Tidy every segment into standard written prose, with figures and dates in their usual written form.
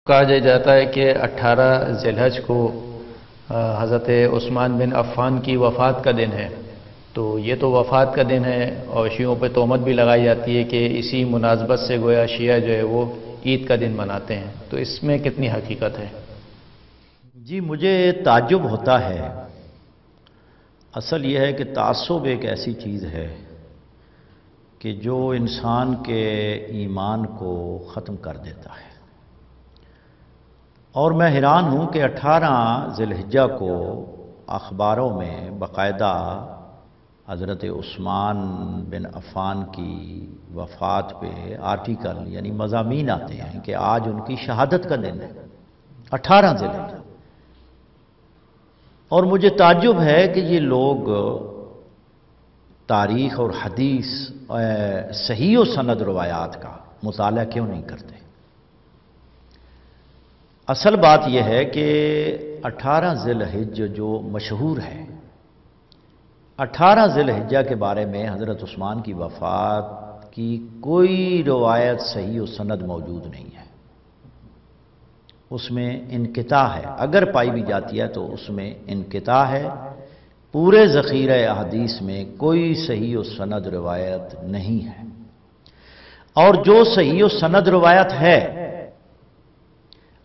کہا جاتا ہے کہ 18 ذی الحج کو حضرت عثمان بن عفان کی وفات کا دن ہے، تو یہ تو وفات کا دن ہے اور شیعوں پہ تہمت بھی لگائی جاتی ہے کہ اسی مناسبت سے گویا شیعہ جو ہے وہ عید کا دن مناتے ہیں، تو اس میں کتنی حقیقت ہے؟ جی مجھے تعجب ہوتا ہے۔ اصل یہ ہے کہ تعصب ایک ایسی چیز ہے کہ جو انسان کے ایمان کو ختم کر دیتا ہے، اور میں حیران ہوں کہ 18 ذی الحجہ کو اخباروں میں باقاعدہ حضرت عثمان بن عفان کی وفات پہ آرٹیکل یعنی مضامین آتے ہیں کہ آج ان کی شہادت کا دن ہے، 18 ذی الحجہ۔ اور مجھے تعجب ہے کہ یہ لوگ تاریخ اور حدیث صحیح و سند روایات کا مطالعہ کیوں نہیں کرتے۔ اصل بات یہ ہے کہ 18 ذی الحجہ جو مشہور ہے، 18 ذی الحجہ کے بارے میں حضرت عثمان کی وفات کی کوئی روایت صحیح و سند موجود نہیں ہے، اس میں انقطاع ہے، اگر پائی بھی جاتی ہے تو اس میں انقطاع ہے۔ پورے ذخیرہ احادیث میں کوئی صحیح و سند روایت نہیں ہے، اور جو صحیح و سند روایت ہے،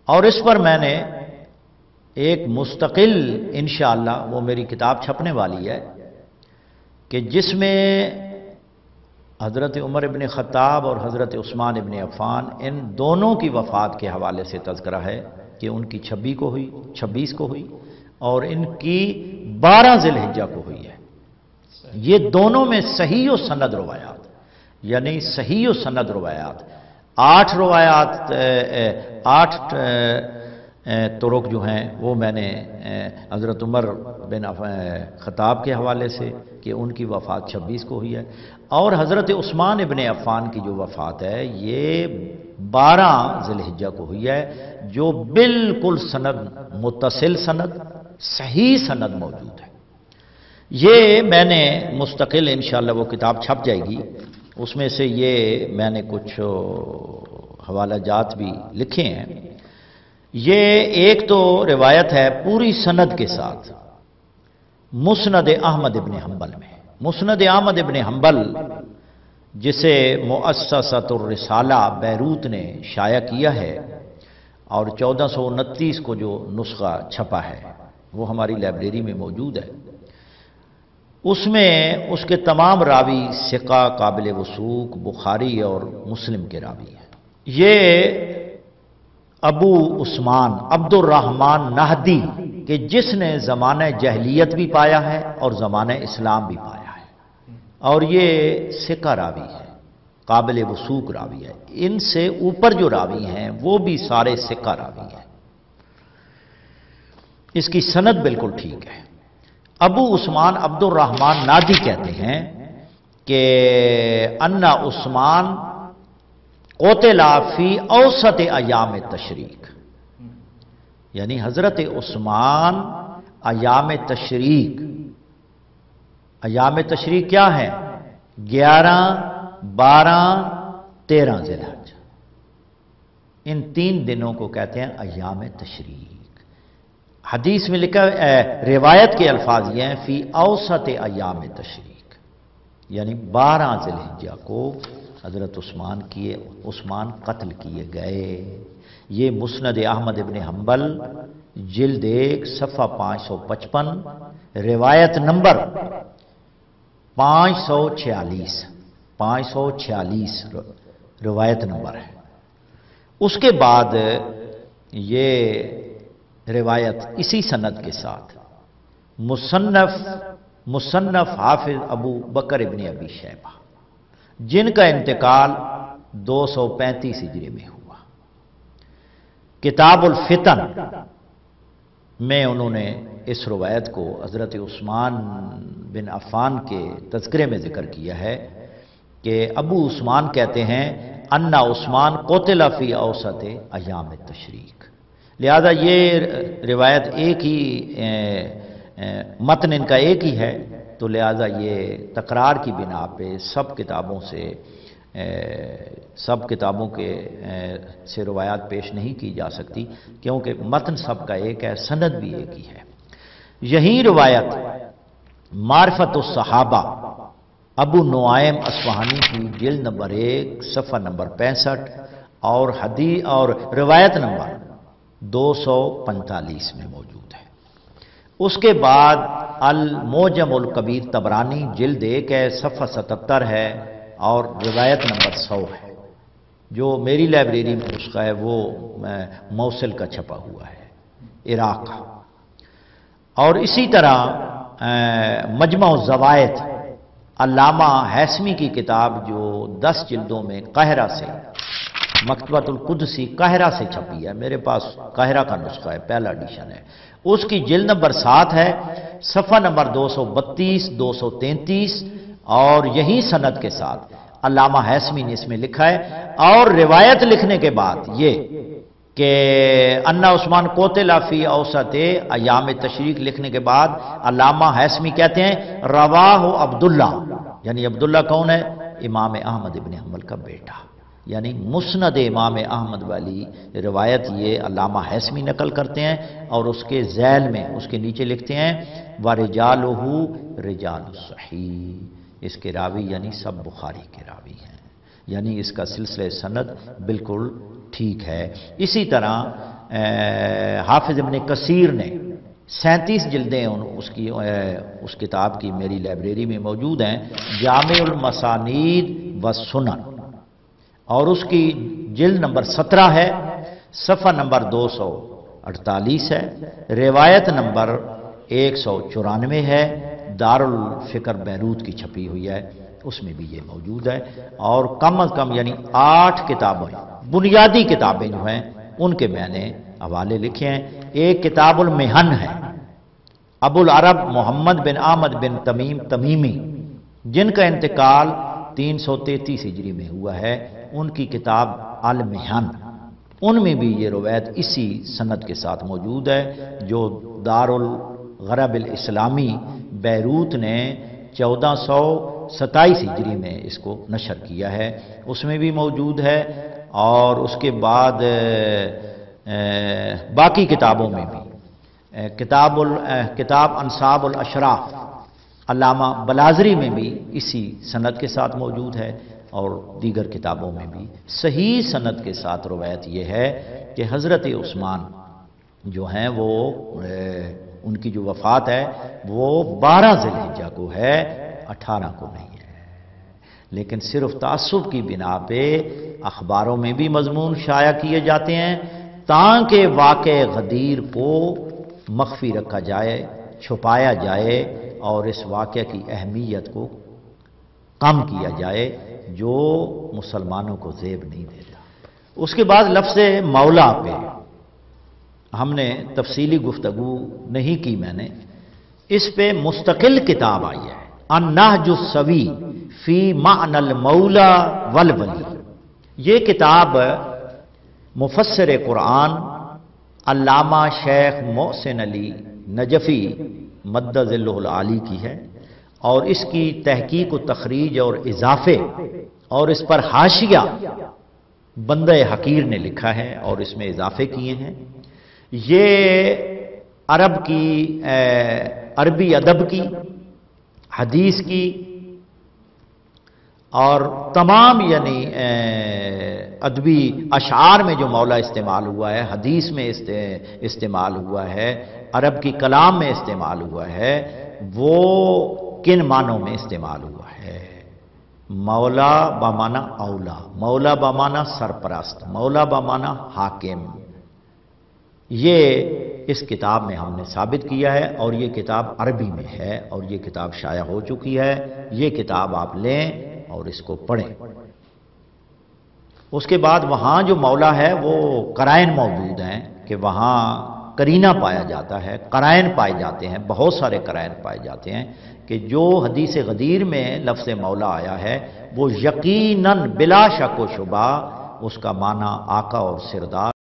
اور اس پر میں نے ایک مستقل انشاءاللہ وہ میری کتاب چھپنے والی ہے کہ جس میں حضرت عمر ابن خطاب اور حضرت عثمان ابن عفان ان دونوں کی وفات کے حوالے سے تذکرہ ہے کہ ان کی 26 کو ہوئی اور ان کی 12 ذی الحجہ کو ہوئی ہے۔ یہ دونوں میں صحیح و سند روایات، یعنی صحیح و سند روایات 8 روایات، 8 طرق جو ہیں وہ میں نے حضرت عمر بن خطاب کے حوالے سے کہ ان کی وفات 26 کو ہوئی ہے، اور حضرت عثمان ابن عفان کی جو وفات ہے یہ 12 ذی الحجہ کو ہوئی ہے، جو بالکل سند متصل سند صحیح سند موجود ہے۔ یہ میں نے مستقل انشاءاللہ وہ کتاب چھپ جائے گی، اس میں سے یہ میں نے کچھ حوالہ جات بھی لکھے ہیں۔ یہ ایک تو روایت ہے پوری سند کے ساتھ مسند احمد ابن حنبل میں، مسند احمد ابن حنبل جسے مؤسسۃ الرسالہ بیروت نے شائع کیا ہے، اور 1429 کو جو نسخہ چھپا ہے وہ ہماری لائبریری میں موجود ہے، اس میں اس کے تمام راوی ثقہ قابل وثوق بخاری اور مسلم کے راوی ہیں۔ یہ ابو عثمان عبد الرحمن نہدی کہ جس نے زمانہ جہلیت بھی پایا ہے اور زمانہ اسلام بھی پایا ہے، اور یہ ثقہ راوی ہے، قابل وثوق راوی ہے، ان سے اوپر جو راوی ہیں وہ بھی سارے ثقہ راوی ہیں، اس کی سند بالکل ٹھیک ہے۔ ابو عثمان عبد الرحمن نادی کہتے ہیں کہ ان عثمان قتل فی اوسط ایام تشریق، یعنی حضرت عثمان ایام تشریق کیا ہے؟ 11، 12، 13 ذی الحجہ، ان 3 دنوں کو کہتے ہیں ایام تشریق۔ حدیث میں لکھا روایت کے الفاظ یہ ہیں فی اوسط ایام تشریق، یعنی 12 ذی الحجہ کو حضرت عثمان قتل کیے گئے۔ یہ مسند احمد ابن حنبل جلد 1 صفحہ 555، روایت نمبر 546 روایت نمبر ہے۔ اس کے بعد یہ روایت اسی سند کے ساتھ مصنف حافظ ابو بکر ابن ابی شیبہ جن کا انتقال 235 ہجری میں ہوا، کتاب الفتن میں انہوں نے اس روایت کو حضرت عثمان بن عفان کے تذکرے میں ذکر کیا ہے کہ ابو عثمان کہتے ہیں ان عثمان قتل فی اوسط ایام تشریق، لہذا یہ روایت ایک ہی متن ان کا ایک ہی ہے، تو لہذا یہ تکرار کی بنا پہ سب کتابوں سے سب کتابوں کے سے روایات پیش نہیں کی جا سکتی، کیونکہ متن سب کا ایک ہے، سند بھی ایک ہی ہے۔ یہی روایت معرفت الصحابہ ابو نعیم اصفہانی کی جلد نمبر 1 صفحہ نمبر 65 اور روایت نمبر 245 میں موجود ہے۔ اس کے بعد المعجم الکبیر طبرانی جلد 1 ہے، صفحہ 77 ہے اور روایت نمبر 100 ہے۔ جو میری لائبریری میں نسخہ ہے وہ موصل کا چھپا ہوا ہے، عراق کا۔ اور اسی طرح مجمع الزوائد علامہ ہیثمی کی کتاب جو 10 جلدوں میں قاہرہ سے، مکتبۃ القدسی قاہرہ سے چھپی ہے، میرے پاس قاہرہ کا نسخہ ہے، پہلا ایڈیشن ہے، اس کی جلد نمبر 7 ہے، صفحہ نمبر 232 233 اور یہی سند کے ساتھ علامہ ہیثمی نے اس میں لکھا ہے۔ اور روایت لکھنے کے بعد یہ کہ انا عثمان قتل فی اوسط ایام تشریق لکھنے کے بعد علامہ ہیثمی کہتے ہیں رواہ عبداللہ، یعنی عبداللہ کون ہے؟ امام احمد ابن حنبل کا بیٹا، یعنی مسند امام احمد والی روایت یہ علامہ ہیثمی نقل کرتے ہیں، اور اس کے ذیل میں اس کے نیچے لکھتے ہیں وَرِجَالُهُ رِجَالُ الصحیح، اس کے راوی یعنی سب بخاری کے راوی ہیں، یعنی اس کا سلسلہ سند بالکل ٹھیک ہے۔ اسی طرح حافظ ابن کثیر نے 37 جلدیں اس کتاب کی میری لائبریری میں موجود ہیں، جامع المسانید والسنن، اور اس کی جلد نمبر 17 ہے، صفحہ نمبر 248 ہے، روایت نمبر 194 ہے، دارالفکر بیروت کی چھپی ہوئی ہے، اس میں بھی یہ موجود ہے۔ اور کم از کم یعنی 8 کتابیں، بنیادی کتابیں جو ہیں ان کے میں نے حوالے لکھے ہیں۔ ایک کتاب المحن ہے، ابو العرب محمد بن احمد بن تمیم تمیمی، جن کا انتقال 333 ہجری میں ہوا ہے، ان کی کتاب المحن، ان میں بھی یہ روایت اسی سند کے ساتھ موجود ہے جو دارالغرب الاسلامی بیروت نے 1427 ہجری میں اس کو نشر کیا ہے، اس میں بھی موجود ہے۔ اور اس کے بعد باقی کتابوں میں بھی کتاب انصاب الاشراف علامہ بلازری میں بھی اسی سند کے ساتھ موجود ہے، اور دیگر کتابوں میں بھی صحیح سند کے ساتھ روایت یہ ہے کہ حضرت عثمان جو ہیں وہ ان کی جو وفات ہے وہ 12 ذی الحجہ کو ہے، 18 کو نہیں ہے، لیکن صرف تعصب کی بنا پہ اخباروں میں بھی مضمون شائع کیے جاتے ہیں تاکہ واقع غدیر کو مخفی رکھا جائے، چھپایا جائے، اور اس واقعہ کی اہمیت کو کم کیا جائے جو مسلمانوں کو زیب نہیں دیتا۔ اس کے بعد لفظ مولا پہ ہم نے تفصیلی گفتگو نہیں کی، میں نے اس پہ مستقل کتاب آئی ہے، النہج السوی فی معنی المولا والولی۔ یہ کتاب مفسر قرآن علامہ شیخ محسن علی نجفی مد ظلہ العالی کی ہے، اور اس کی تحقیق و تخریج اور اضافے اور اس پر حاشیہ بندہ حقیر نے لکھا ہے اور اس میں اضافے کیے ہیں۔ یہ عربی ادب کی، حدیث کی اور تمام یعنی ادبی اشعار میں جو مولا استعمال ہوا ہے، حدیث میں استعمال ہوا ہے، عرب کی کلام میں استعمال ہوا ہے، وہ کن معنوں میں استعمال ہوا ہے؟ مولا بمعنی اولا، مولا بمعنی سرپرست، مولا بمعنی حاکم۔ یہ اس کتاب میں ہم نے ثابت کیا ہے، اور یہ کتاب عربی میں ہے اور یہ کتاب شائع ہو چکی ہے۔ یہ کتاب آپ لیں اور اس کو پڑھیں۔ اس کے بعد وہاں جو مولا ہے وہ قرائن موجود ہیں کہ وہاں قرینہ پایا جاتا ہے، قرائن پائے جاتے ہیں، بہت سارے قرائن پائے جاتے ہیں کہ جو حدیث غدیر میں لفظ مولا آیا ہے وہ یقیناً بلا شک و شبہ اس کا معنی آقا اور سردار